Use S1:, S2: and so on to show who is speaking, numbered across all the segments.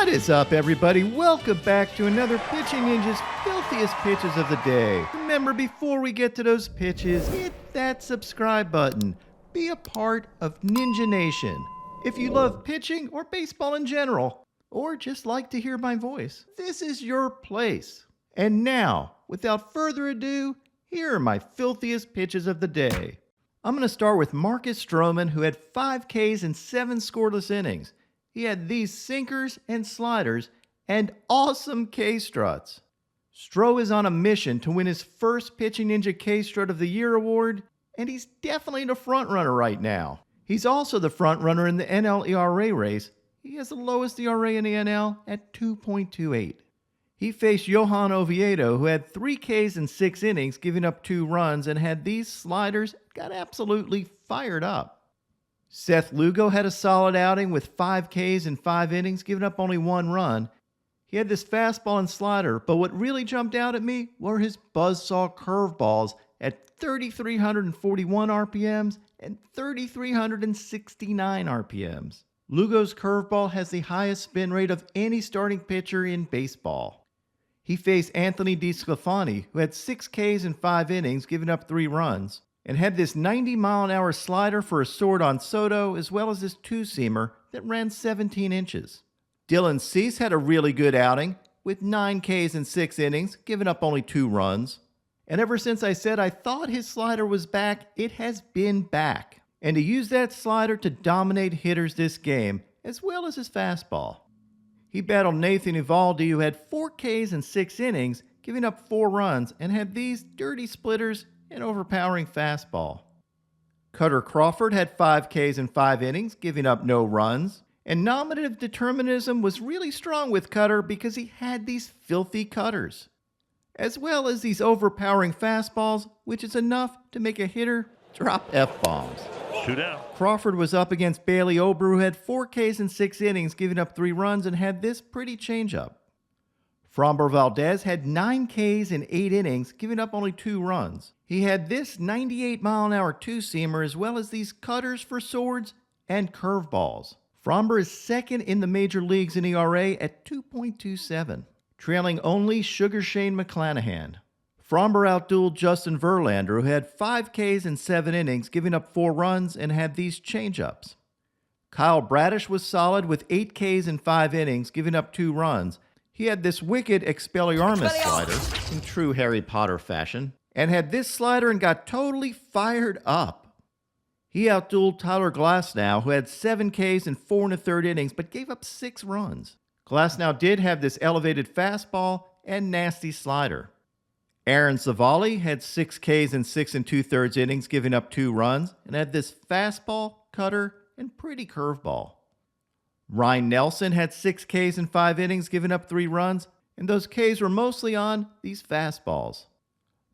S1: What is up, everybody? Welcome back to another Pitching Ninja's Filthiest Pitches of the Day. Remember, before we get to those pitches, hit that subscribe button. Be a part of Ninja Nation. If you love pitching or baseball in general, or just like to hear my voice, this is your place. And now, without further ado, here are my filthiest pitches of the day. I'm going to start with Marcus Stroman, who had 5 Ks and 7 scoreless innings. He had these sinkers and sliders and awesome K-struts. Stro is on a mission to win his first Pitching Ninja K-Strut of the Year award, and he's definitely the front runner right now. He's also the front runner in the NL ERA race. He has the lowest ERA in the NL at 2.28. He faced Johan Oviedo, who had 3 Ks in 6 innings, giving up 2 runs, and had these sliders, got absolutely fired up. Seth Lugo had a solid outing with 5 Ks in 5 innings, giving up only 1 run. He had this fastball and slider, but what really jumped out at me were his buzzsaw curveballs at 3,341 RPMs and 3,369 RPMs. Lugo's curveball has the highest spin rate of any starting pitcher in baseball. He faced Anthony DeSclafani, who had 6 Ks in 5 innings, giving up 3 runs, and had this 90-mile-an-hour slider for a sword on Soto, as well as this two-seamer that ran 17 inches. Dylan Cease had a really good outing, with 9 Ks in 6 innings, giving up only 2 runs. And ever since I said I thought his slider was back, it has been back. And he used that slider to dominate hitters this game, as well as his fastball. He battled Nathan Eovaldi, who had 4 Ks in 6 innings, giving up 4 runs, and had these dirty splitters and overpowering fastball. Cutter Crawford had 5 Ks in 5 innings, giving up no runs. And nominative determinism was really strong with Cutter because he had these filthy cutters, as well as these overpowering fastballs, which is enough to make a hitter drop F-bombs.
S2: Shoot out.
S1: Crawford was up against Bailey Ober, who had 4 Ks in 6 innings, giving up 3 runs, and had this pretty changeup. Framber Valdez had 9 Ks in 8 innings, giving up only 2 runs. He had this 98-mile-an-hour two-seamer, as well as these cutters for swords and curveballs. Framber is second in the major leagues in ERA at 2.27, trailing only Sugar Shane McClanahan. Framber outdueled Justin Verlander, who had 5 Ks in 7 innings, giving up 4 runs, and had these changeups. Kyle Bradish was solid with 8 Ks in 5 innings, giving up 2 runs. He had this wicked Expelliarmus slider, in true Harry Potter fashion, and had this slider and got totally fired up. He outdueled Tyler Glasnow, who had 7 Ks in 4 1/3 innings, but gave up 6 runs. Glasnow did have this elevated fastball and nasty slider. Aaron Savali had 6 Ks in 6 2/3 innings, giving up 2 runs, and had this fastball, cutter, and pretty curveball. Ryan Nelson had 6 Ks in 5 innings, giving up 3 runs, and those Ks were mostly on these fastballs.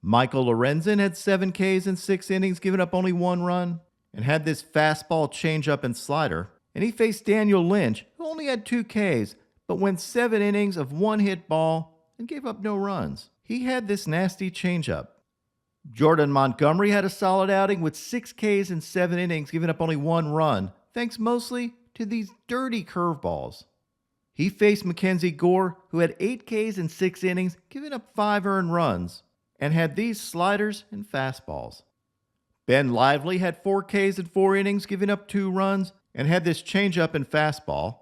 S1: Michael Lorenzen had 7 Ks in 6 innings, giving up only 1 run, and had this fastball, changeup, and slider. And he faced Daniel Lynch, who only had 2 Ks, but went 7 innings of 1-hit ball and gave up no runs. He had this nasty changeup. Jordan Montgomery had a solid outing with 6 Ks in 7 innings, giving up only 1 run, thanks mostly to these dirty curveballs. He faced Mackenzie Gore, who had 8 Ks in 6 innings, giving up 5 earned runs, and had these sliders and fastballs. Ben Lively had 4 Ks in 4 innings, giving up 2 runs, and had this changeup and fastball.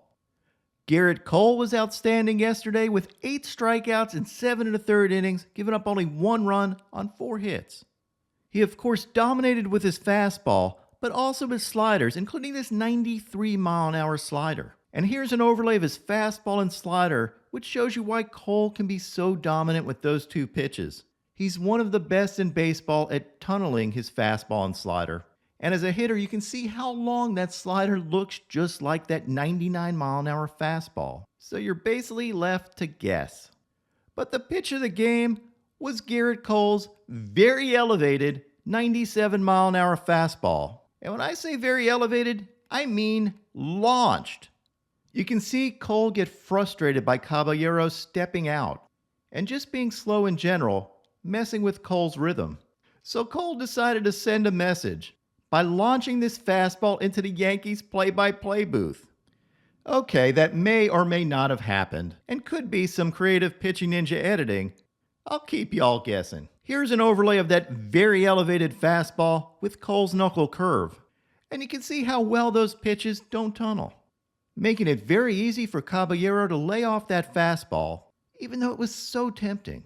S1: Gerrit Cole was outstanding yesterday with 8 strikeouts in 7 1/3 innings, giving up only 1 run on 4 hits. He, of course, dominated with his fastball, but also his sliders, including this 93-mile-an-hour slider. And here's an overlay of his fastball and slider, which shows you why Cole can be so dominant with those 2 pitches. He's one of the best in baseball at tunneling his fastball and slider. And as a hitter, you can see how long that slider looks just like that 99-mile-an-hour fastball. So you're basically left to guess. But the pitch of the game was Gerrit Cole's very elevated 97-mile-an-hour fastball. And when I say very elevated, I mean launched. You can see Cole get frustrated by Caballero stepping out and just being slow in general, messing with Cole's rhythm. So Cole decided to send a message by launching this fastball into the Yankees play-by-play booth. Okay, that may or may not have happened, and could be some creative Pitching Ninja editing. I'll keep y'all guessing. Here's an overlay of that very elevated fastball with Cole's knuckle curve. And you can see how well those pitches don't tunnel, making it very easy for Caballero to lay off that fastball, even though it was so tempting.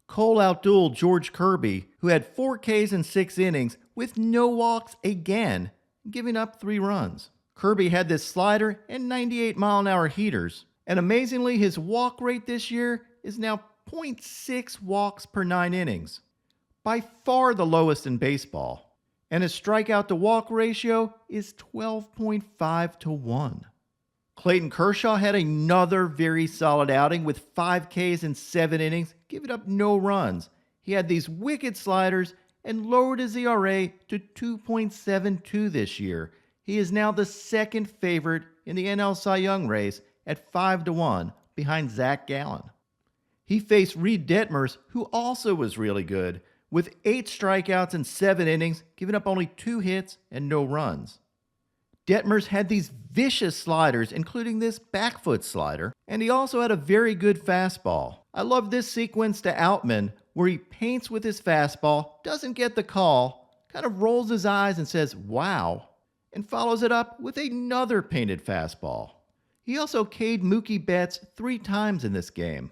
S1: Cole outdueled George Kirby, who had 4 Ks in 6 innings with no walks again, giving up 3 runs. Kirby had this slider and 98-mile-an-hour heaters, and amazingly, his walk rate this year is now 0.6 walks per 9 innings, by far the lowest in baseball, and his strikeout-to-walk ratio is 12.5 to 1. Clayton Kershaw had another very solid outing with 5 Ks in 7 innings, giving up no runs. He had these wicked sliders and lowered his ERA to 2.72 this year. He is now the second favorite in the NL Cy Young race at 5 to 1 behind Zach Gallen. He faced Reed Detmers, who also was really good, with 8 strikeouts in 7 innings, giving up only 2 hits and no runs. Detmers had these vicious sliders, including this back foot slider, and he also had a very good fastball. I love this sequence to Outman, where he paints with his fastball, doesn't get the call, kind of rolls his eyes and says, "Wow," and follows it up with another painted fastball. He also K'd Mookie Betts 3 times in this game.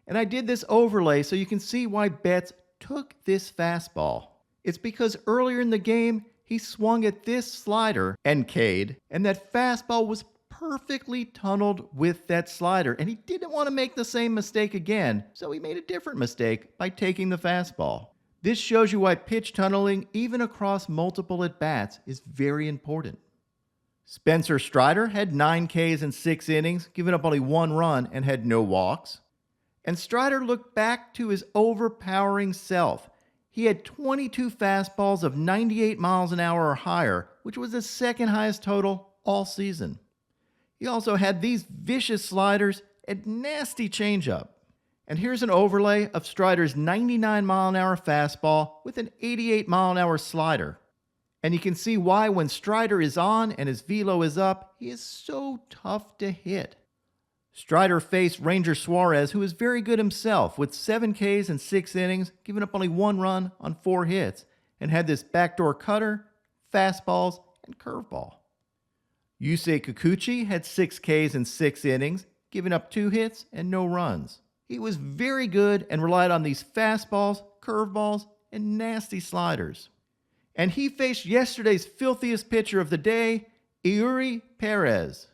S1: And I did this overlay so you can see why Betts took this fastball. It's because earlier in the game, he swung at this slider and K'd, and that fastball was perfectly tunneled with that slider, and he didn't want to make the same mistake again, so he made a different mistake by taking the fastball. This shows you why pitch tunneling, even across multiple at-bats, is very important. Spencer Strider had 9 Ks in 6 innings, giving up only 1 run and had no walks. And Strider looked back to his overpowering self. He had 22 fastballs of 98 miles an hour or higher, which was the second highest total all season. He also had these vicious sliders and nasty changeup. And here's an overlay of Strider's 99-mile-an-hour fastball with an 88-mile-an-hour slider. And you can see why when Strider is on and his velo is up, he is so tough to hit. Strider faced Ranger Suarez, who is very good himself, with 7 Ks in 6 innings, giving up only 1 run on 4 hits, and had this backdoor cutter, fastballs, and curveball. Yusei Kikuchi had 6 Ks in 6 innings, giving up 2 hits and no runs. He was very good and relied on these fastballs, curveballs, and nasty sliders. And he faced yesterday's filthiest pitcher of the day, Eury Perez.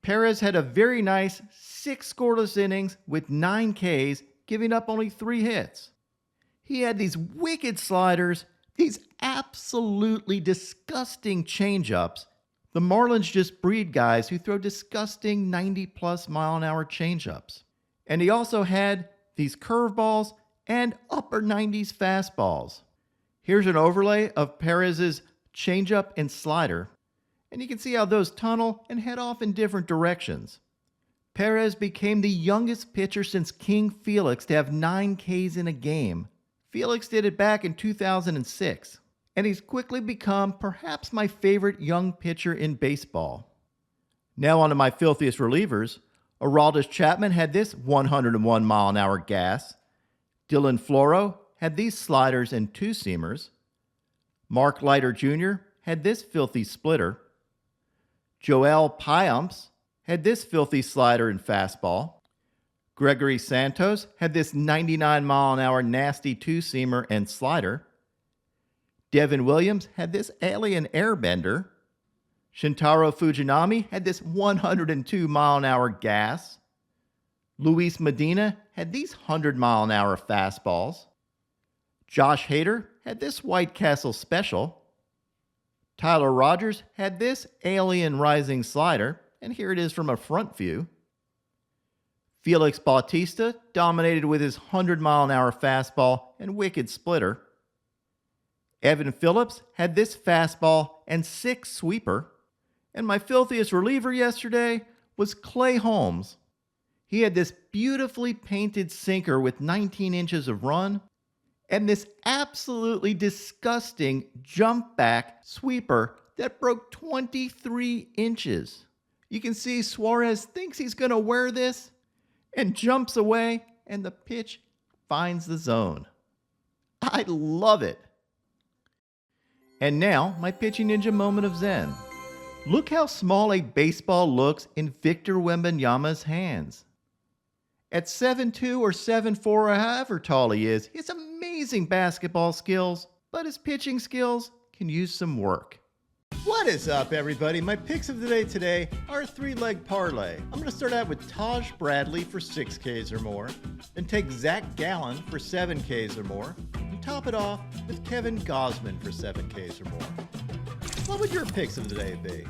S1: Perez had a very nice 6 scoreless innings with 9 Ks, giving up only 3 hits. He had these wicked sliders, these absolutely disgusting changeups. The Marlins just breed guys who throw disgusting 90-plus mile-an-hour changeups. And he also had these curveballs and upper 90s fastballs. Here's an overlay of Perez's changeup and slider, and you can see how those tunnel and head off in different directions. Perez became the youngest pitcher since King Felix to have 9 Ks in a game. Felix did it back in 2006, and he's quickly become perhaps my favorite young pitcher in baseball. Now on to my filthiest relievers. Aroldis Chapman had this 101-mile-an-hour gas. Dylan Floro had these sliders and 2-seamers. Mark Leiter Jr. had this filthy splitter. Joel Payamps had this filthy slider and fastball. Gregory Santos had this 99-mile-an-hour nasty 2-seamer and slider. Devin Williams had this alien airbender. Shintaro Fujinami had this 102-mile-an-hour gas. Luis Medina had these 100-mile-an-hour fastballs. Josh Hader had this White Castle special. Tyler Rogers had this alien rising slider, and here it is from a front view. Felix Bautista dominated with his 100-mile-an-hour fastball and wicked splitter. Evan Phillips had this fastball and 6 sweeper. And my filthiest reliever yesterday was Clay Holmes. He had this beautifully painted sinker with 19 inches of run, and this absolutely disgusting jump back sweeper that broke 23 inches. You can see Suarez thinks he's going to wear this and jumps away, and the pitch finds the zone. I love it. And now, my pitching ninja moment of zen. Look how small a baseball looks in Victor Wembanyama's hands. At 7'2" or 7'4", or however tall he is, he has amazing basketball skills, but his pitching skills can use some work. What is up, everybody? My picks of the day today are a 3-leg parlay. I'm going to start out with Taj Bradley for 6 Ks or more, then take Zach Gallen for 7 Ks or more, and top it off with Kevin Gausman for 7 Ks or more. What would your picks of the day be?